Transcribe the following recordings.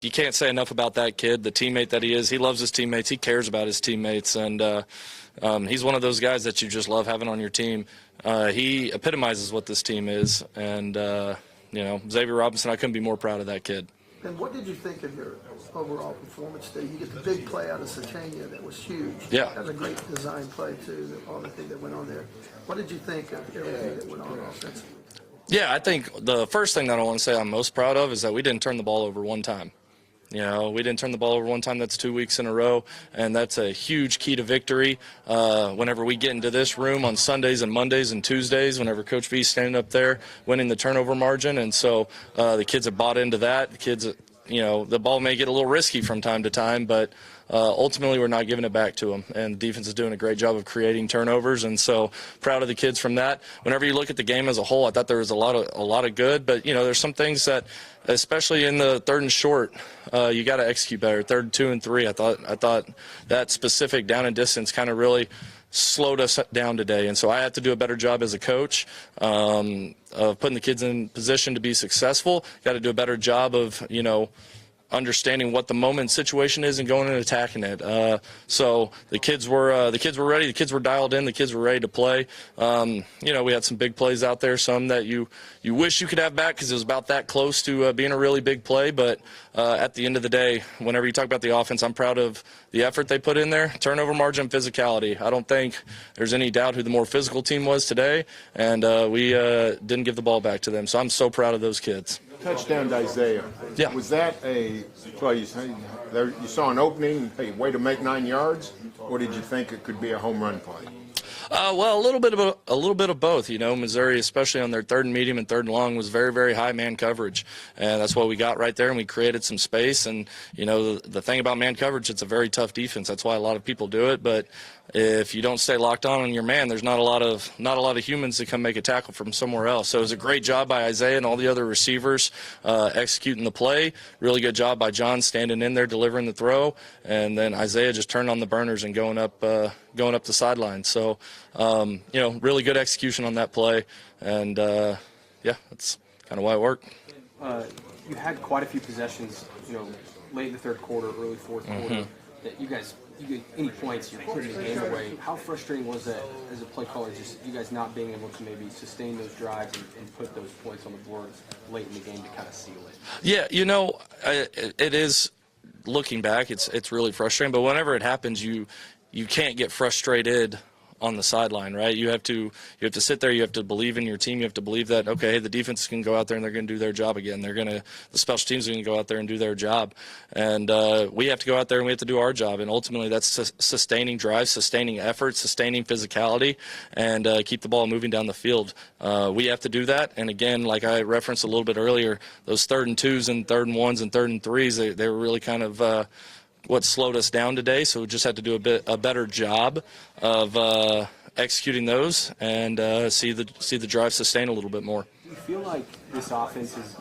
You can't say enough about that kid, the teammate that he is. He loves his teammates. He cares about his teammates, and he's one of those guys that you just love having on your team. He epitomizes what this team is, and Xavier Robinson, I couldn't be more proud of that kid. And what did you think of your overall performance today? You get the big play out of Sategna that was huge. Yeah. That was a great design play, too, all the things that went on there. What did you think of everything that went on offensively? Yeah, I think the first thing that I want to say I'm most proud of is that we didn't turn the ball over one time. We didn't turn the ball over one time. That's 2 weeks in a row, and that's a huge key to victory. Whenever we get into this room on Sundays and Mondays and Tuesdays, whenever Coach V's standing up there winning the turnover margin, and so the kids have bought into that. The kids, the ball may get a little risky from time to time, but ultimately we're not giving it back to them, and the defense is doing a great job of creating turnovers, and so proud of the kids from that. Whenever you look at the game as a whole, I thought there was a lot of good, but there's some things that, especially in the third and short, you got to execute better. 3rd, 2, and 3. I thought that specific down and distance kind of really slowed us down today, and so I have to do a better job as a coach of putting the kids in position to be successful. Got to do a better job of understanding what the moment situation is and going and attacking it. So the kids were ready. The kids were dialed in. The kids were ready to play. We had some big plays out there, some that you wish you could have back because it was about that close to being a really big play. But at the end of the day, whenever you talk about the offense, I'm proud of the effort they put in there. Turnover margin, physicality. I don't think there's any doubt who the more physical team was today, and we didn't give the ball back to them. So I'm so proud of those kids. Touchdown to Isaiah. Yeah. Was that a play you saw an opening, a way to make 9 yards, or did you think it could be a home run play? Well, a little bit of both. Missouri, especially on their 3rd and medium and 3rd and long, was very, very high man coverage, and that's what we got right there. And we created some space. And the thing about man coverage, it's a very tough defense. That's why a lot of people do it. But if you don't stay locked on your man, there's not a lot of humans that come make a tackle from somewhere else. So it was a great job by Isaiah and all the other receivers executing the play. Really good job by John standing in there delivering the throw, and then Isaiah just turned on the burners and going up the sideline. So really good execution on that play, and that's kind of why it worked. You had quite a few possessions, late in the 3rd quarter, early 4th quarter, that you get any points, you're putting the game away. How frustrating was that as a play caller, just you guys not being able to maybe sustain those drives and put those points on the board late in the game to kind of seal it? Yeah, it is. Looking back, it's really frustrating. But whenever it happens, you can't get frustrated on the sideline, right? You have to sit there. You have to believe in your team. You have to believe that, okay, the defense can go out there and they're going to do their job again. The special teams are going to go out there and do their job. And we have to go out there and we have to do our job. And ultimately that's sustaining drives, sustaining effort, sustaining physicality, and keep the ball moving down the field. We have to do that. And again, like I referenced a little bit earlier, those 3rd and 2s and 3rd and 1s and 3rd and 3s, they were really kind of what slowed us down today, so we just had to do a better job of executing those and see the drive sustain a little bit more. Do you feel like this offense is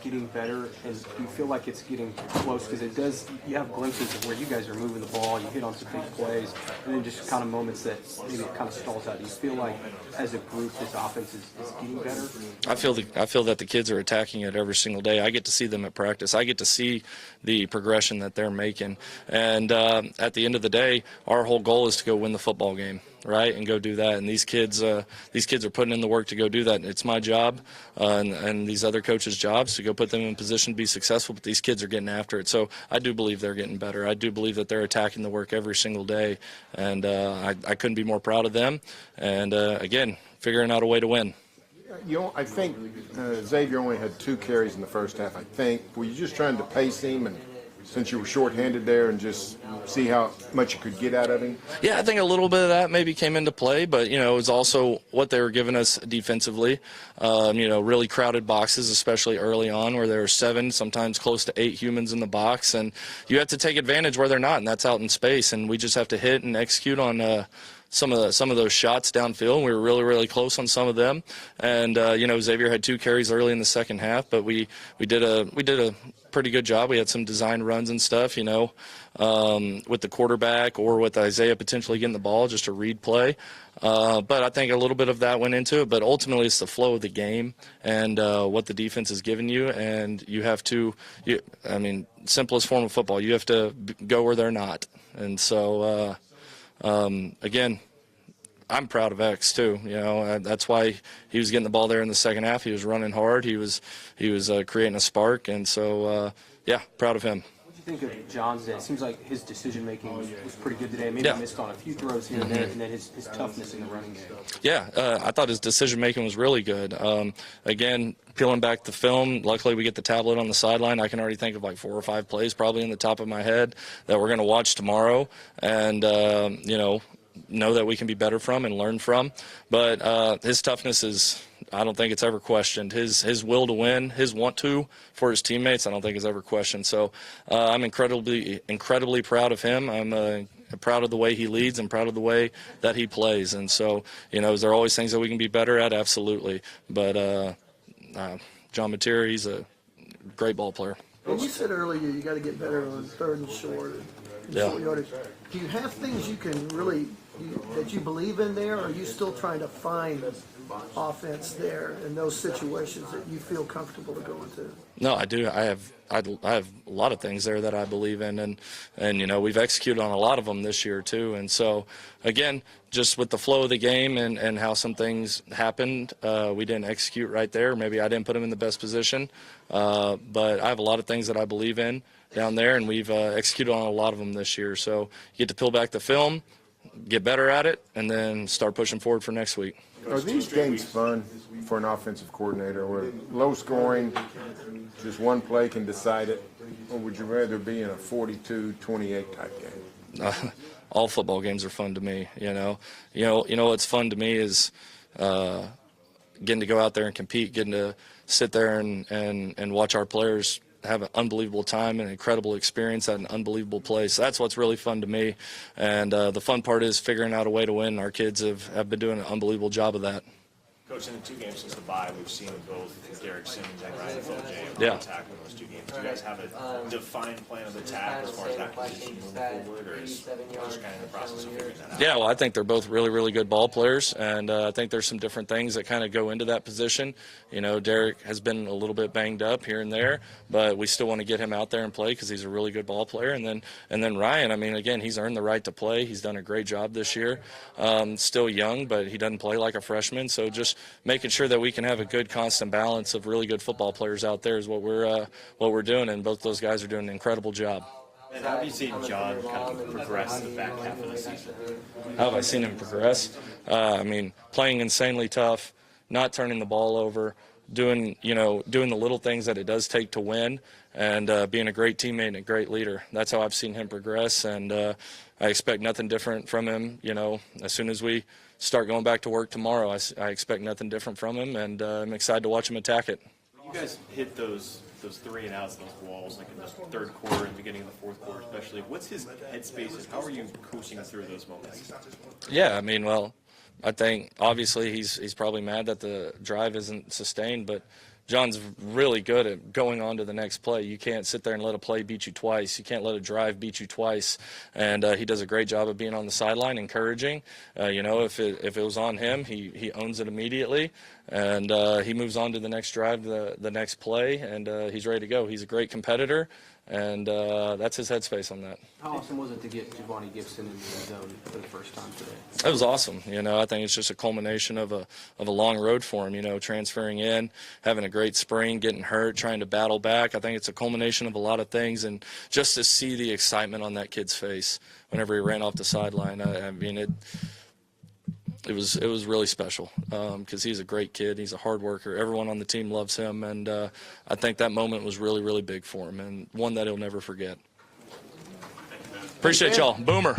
getting better, and do you feel like it's getting close? Because you have glimpses of where you guys are moving the ball, you hit on some big plays, and then just kind of moments that maybe it kind of stalls out. Do you feel like as a group this offense is getting better? I feel that the kids are attacking it every single day. I get to see them at practice. I get to see the progression that they're making. And at the end of the day, our whole goal is to go win the football game, right, and go do that. And these kids are putting in the work to go do that. It's my job and these other coaches' jobs to go put them in position to be successful, but these kids are getting after it. So I do believe they're getting better. I do believe that they're attacking the work every single day, and I couldn't be more proud of them. And, again, figuring out a way to win. I think Xavier only had 2 carries in the first half, I think. Were you just trying to pace him, and since you were shorthanded there, and just see how much you could get out of him? Yeah, I think a little bit of that maybe came into play, but, it was also what they were giving us defensively. Really crowded boxes, especially early on, where there are 7, sometimes close to 8 humans in the box, and you have to take advantage where they're not, and that's out in space, and we just have to hit and execute on some of those shots downfield. We were really, really close on some of them. And Xavier had 2 carries early in the second half, but we did a pretty good job. We had some design runs and stuff, with the quarterback or with Isaiah potentially getting the ball, just a read play. But I think a little bit of that went into it. But ultimately, it's the flow of the game and what the defense is giving you. And you have to, simplest form of football, you have to go where they're not. And so, again, I'm proud of X too. That's why he was getting the ball there in the second half. He was running hard. He was creating a spark. And so, proud of him. What do you think of John's day? It seems like his decision-making was pretty good today. Maybe he missed on a few throws here and there, and then his toughness in the running game. Yeah, I thought his decision-making was really good. Again, peeling back the film, luckily we get the tablet on the sideline. I can already think of like 4 or 5 plays probably in the top of my head that we're going to watch tomorrow and, know that we can be better from and learn from. But his toughness is, I don't think it's ever questioned. His will to win, his want to for his teammates, I don't think is ever questioned. So I'm incredibly proud of him. I'm proud of the way he leads and proud of the way that he plays. And so, is there always things that we can be better at? Absolutely. But John Mateer, he's a great ball player. And you said earlier you got to get better on 3rd and short. Short yardage. Do you have things you can really that you believe in there, or are you still trying to find offense there in those situations that you feel comfortable to go into? No, I do. I have a lot of things there that I believe in, and we've executed on a lot of them this year too. And so, again, just with the flow of the game and how some things happened, we didn't execute right there. Maybe I didn't put them in the best position, but I have a lot of things that I believe in down there, and we've executed on a lot of them this year. So you get to peel back the film, get better at it, and then start pushing forward for next week. Are these games fun for an offensive coordinator where low scoring, just one play can decide it, or would you rather be in a 42-28 type game? All football games are fun to me. What's fun to me is getting to go out there and compete, getting to sit there and watch our players have an unbelievable time and incredible experience at an unbelievable place. That's what's really fun to me. And the fun part is figuring out a way to win. Our kids have been doing an unbelievable job of that. Coach, in the 2 games since the bye, we've seen both Derek Simmons and Ryan Foljay attack in those 2 games. Do you guys have a defined plan of attack as far as that position moving forward, or is just kind of in the process of figuring that out? Yeah, well, I think they're both really, really good ball players, and I think there's some different things that kind of go into that position. Derek has been a little bit banged up here and there, but we still want to get him out there and play because he's a really good ball player. And then Ryan, again, he's earned the right to play. He's done a great job this year. Still young, but he doesn't play like a freshman, so just making sure that we can have a good constant balance of really good football players out there is what we're doing, and both those guys are doing an incredible job. And how have you seen John kind of progress in the back half of the season? How have I seen him progress? Playing insanely tough, not turning the ball over, doing the little things that it does take to win, and being a great teammate and a great leader. That's how I've seen him progress, and I expect nothing different from him. As soon as we start going back to work tomorrow, I expect nothing different from him, and I'm excited to watch him attack it. You guys hit those 3 and outs, those walls, like in the 3rd quarter and beginning of the 4th quarter especially. What's his headspace, and how are you coaching through those moments? Yeah, I think obviously he's probably mad that the drive isn't sustained, but John's really good at going on to the next play. You can't sit there and let a play beat you twice. You can't let a drive beat you twice. And he does a great job of being on the sideline, encouraging. If it was on him, he owns it immediately. And he moves on to the next drive, the next play, and he's ready to go. He's a great competitor, and that's his headspace on that. How awesome was it to get Javonte Gibson into the zone for the first time today? It was awesome. I think it's just a culmination of a long road for him, transferring in, having a great spring, getting hurt, trying to battle back. I think it's a culmination of a lot of things, and just to see the excitement on that kid's face whenever he ran off the sideline, it was really special because he's a great kid. He's a hard worker. Everyone on the team loves him, and I think that moment was really, really big for him and one that he'll never forget. Appreciate y'all. Boomer.